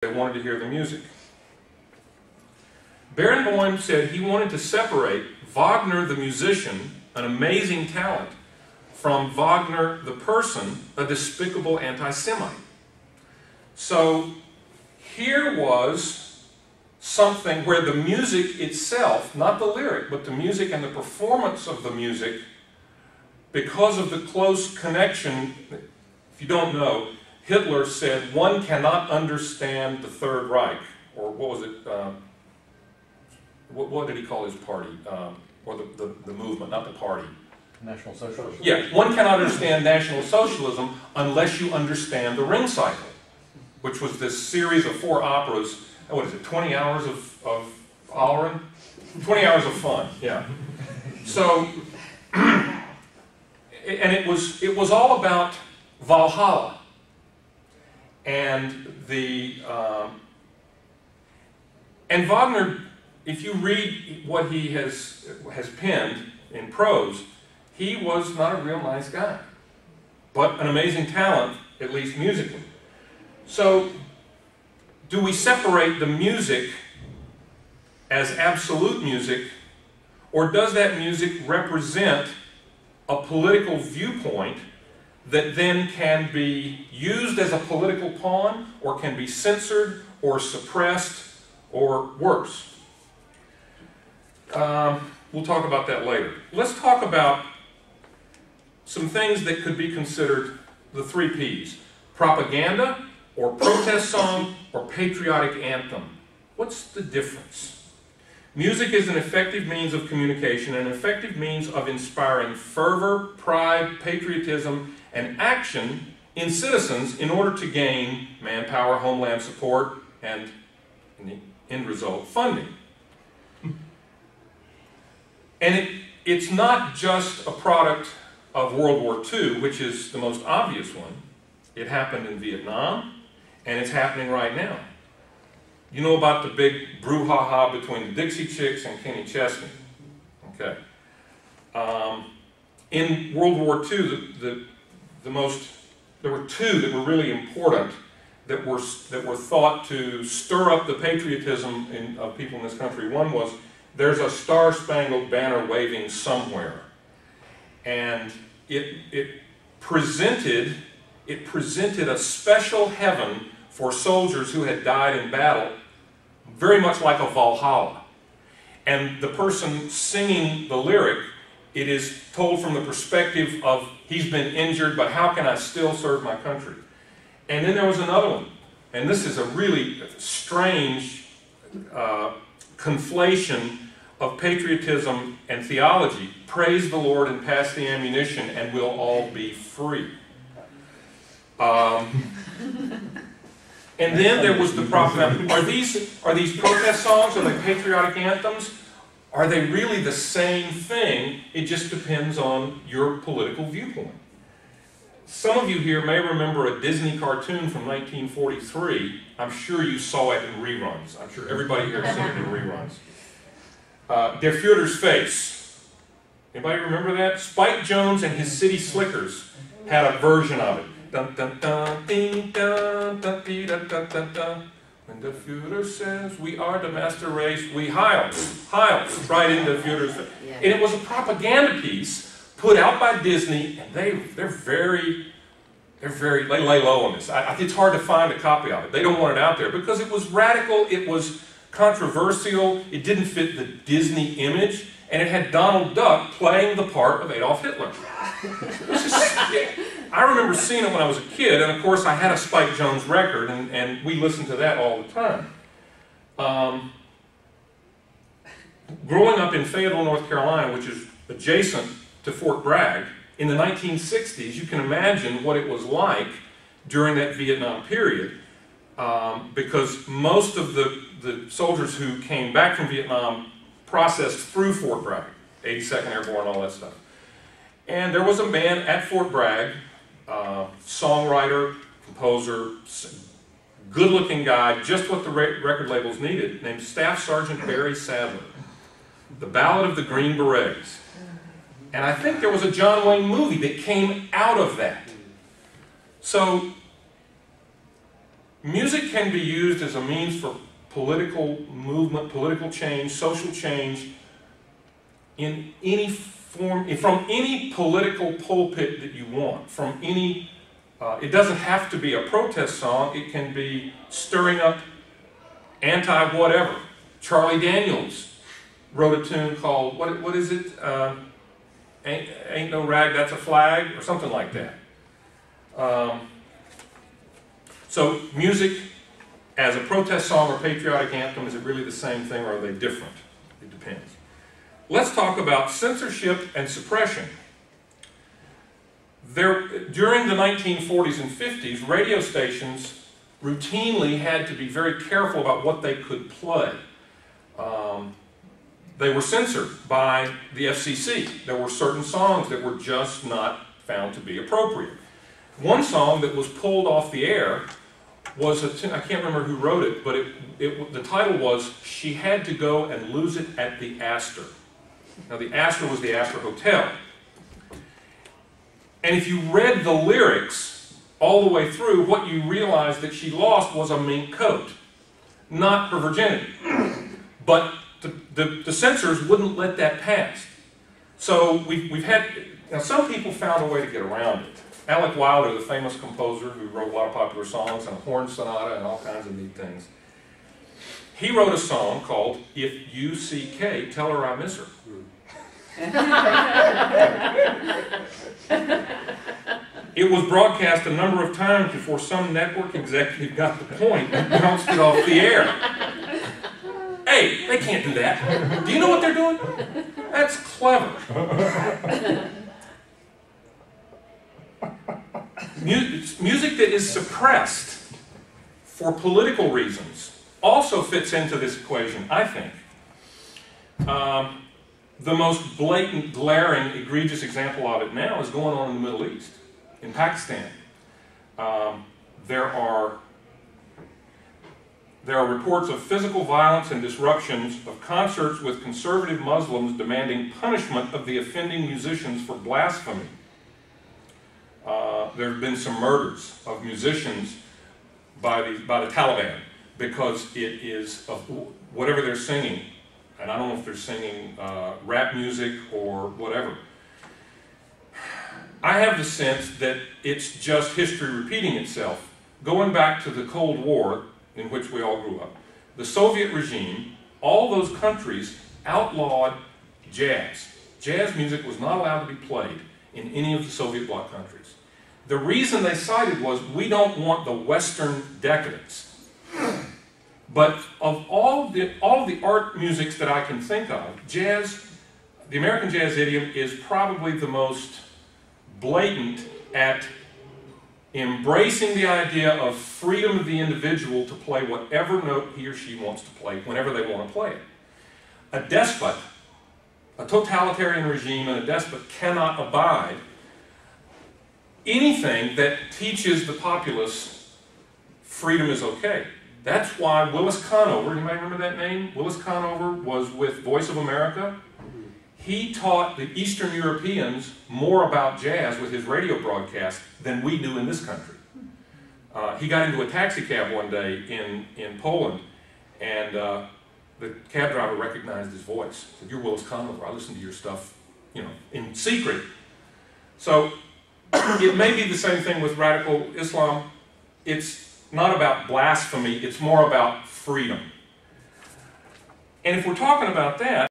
They wanted to hear the music. Barenboim said he wanted to separate Wagner the musician, an amazing talent, from Wagner the person, a despicable anti-Semite. So here was something where the music itself, not the lyric, but the music and the performance of the music, because of the close connection, if you don't know, Hitler said one cannot understand the Third Reich, or what was it, what did he call his party, or the movement, not the party? National Socialism. Yeah, one cannot understand National Socialism unless you understand the Ring Cycle, which was this series of 4 operas. What is it, 20 hours of hollering? 20 hours of fun, yeah. So, and it was all about Valhalla. And and Wagner, if you read what he has penned in prose, he was not a real nice guy, but an amazing talent, at least musically. So, do we separate the music as absolute music, or does that music represent a political viewpoint that then can be used as a political pawn, or can be censored, or suppressed, or worse? We'll talk about that later. Let's talk about some things that could be considered the 3 Ps. Propaganda, or protest song, or patriotic anthem. What's the difference? Music is an effective means of communication, an effective means of inspiring fervor, pride, patriotism, and action in citizens in order to gain manpower, homeland support, and, in the end result, funding. And it's not just a product of World War II, which is the most obvious one. It happened in Vietnam, and it's happening right now. You know about the big brouhaha between the Dixie Chicks and Kenny Chesney. Okay. In World War II, there were 2 that were really important that were thought to stir up the patriotism of people in this country. One was, there's a star-spangled banner waving somewhere, and it presented a special heaven for soldiers who had died in battle, very much like a Valhalla. And the person singing the lyric, it is told from the perspective of, he's been injured, but how can I still serve my country? And then there was another one, and this is a really strange conflation of patriotism and theology. Praise the Lord and pass the ammunition, and we'll all be free. And then there was the propaganda. Are these protest songs? Are they patriotic anthems? Are they really the same thing? It just depends on your political viewpoint. Some of you here may remember a Disney cartoon from 1943. I'm sure you saw it in reruns. I'm sure everybody here has seen it in reruns. Der Führer's Face. Anybody remember that? Spike Jones and his City Slickers had a version of it. Dun, dun, dun, ding, dun, dun, dee, dun, dun, dun, dun. When the Führer says we are the master race, we Heils right into the Führer's face. And it was a propaganda piece put out by Disney, and they lay low on this. It's hard to find a copy of it. They don't want it out there because it was radical, it was controversial, it didn't fit the Disney image, and it had Donald Duck playing the part of Adolf Hitler. I remember seeing it when I was a kid, and of course I had a Spike Jones record, and we listened to that all the time. Growing up in Fayetteville, North Carolina, which is adjacent to Fort Bragg, in the 1960s, you can imagine what it was like during that Vietnam period, because most of the soldiers who came back from Vietnam processed through Fort Bragg, 82nd Airborne, all that stuff. And there was a man at Fort Bragg, songwriter, composer, good-looking guy, just what the record labels needed, named Staff Sergeant Barry Sadler. The Ballad of the Green Berets. And I think there was a John Wayne movie that came out of that. So Music can be used as a means for political movement, political change, social change in any form, from any political pulpit that you want, from any, it doesn't have to be a protest song, it can be stirring up anti-whatever. Charlie Daniels wrote a tune called, what is it? Ain't No Rag, That's a Flag, or something like that. So music as a protest song or patriotic anthem, is it really the same thing or are they different? It depends. Let's talk about censorship and suppression. During the 1940s and 50s, radio stations routinely had to be very careful about what they could play. They were censored by the FCC. There were certain songs that were just not found to be appropriate. One song that was pulled off the air was, I can't remember who wrote it, but the title was, "She Had to Go and Lose It at the Astor." Now the Astor was the Astor Hotel. And if you read the lyrics all the way through, what you realized that she lost was a mink coat, not her virginity. But the censors wouldn't let that pass. So we've had, now some people found a way to get around it. Alec Wilder, the famous composer who wrote a lot of popular songs and a horn sonata and all kinds of neat things, he wrote a song called "If You See Kay, Tell Her I Miss Her." It was broadcast a number of times before some network executive got the point and bounced it off the air. Hey, they can't do that. Do you know what they're doing? That's clever. Music that is suppressed for political reasons also fits into this equation, I think. The most blatant, glaring, egregious example of it now is going on in the Middle East, in Pakistan. There are reports of physical violence and disruptions of concerts with conservative Muslims demanding punishment of the offending musicians for blasphemy. There have been some murders of musicians by the Taliban because it is of whatever they're singing, and I don't know if they're singing rap music or whatever. I have the sense that it's just history repeating itself. Going back to the Cold War, in which we all grew up, the Soviet regime, all those countries outlawed jazz. Jazz music was not allowed to be played in any of the Soviet bloc countries. The reason they cited was, we don't want the Western decadence. But of all the art musics that I can think of, jazz, the American jazz idiom is probably the most blatant at embracing the idea of freedom of the individual to play whatever note he or she wants to play whenever they want to play it. A despot, a totalitarian regime and a despot cannot abide anything that teaches the populace freedom is okay. That's why Willis Conover, anybody remember that name? Willis Conover was with Voice of America. He taught the Eastern Europeans more about jazz with his radio broadcast than we do in this country. He got into a taxi cab one day in Poland, and the cab driver recognized his voice. He said, "You're Willis Conover. I listen to your stuff, you know, in secret." So it may be the same thing with radical Islam. It's not about blasphemy, it's more about freedom. And if we're talking about that,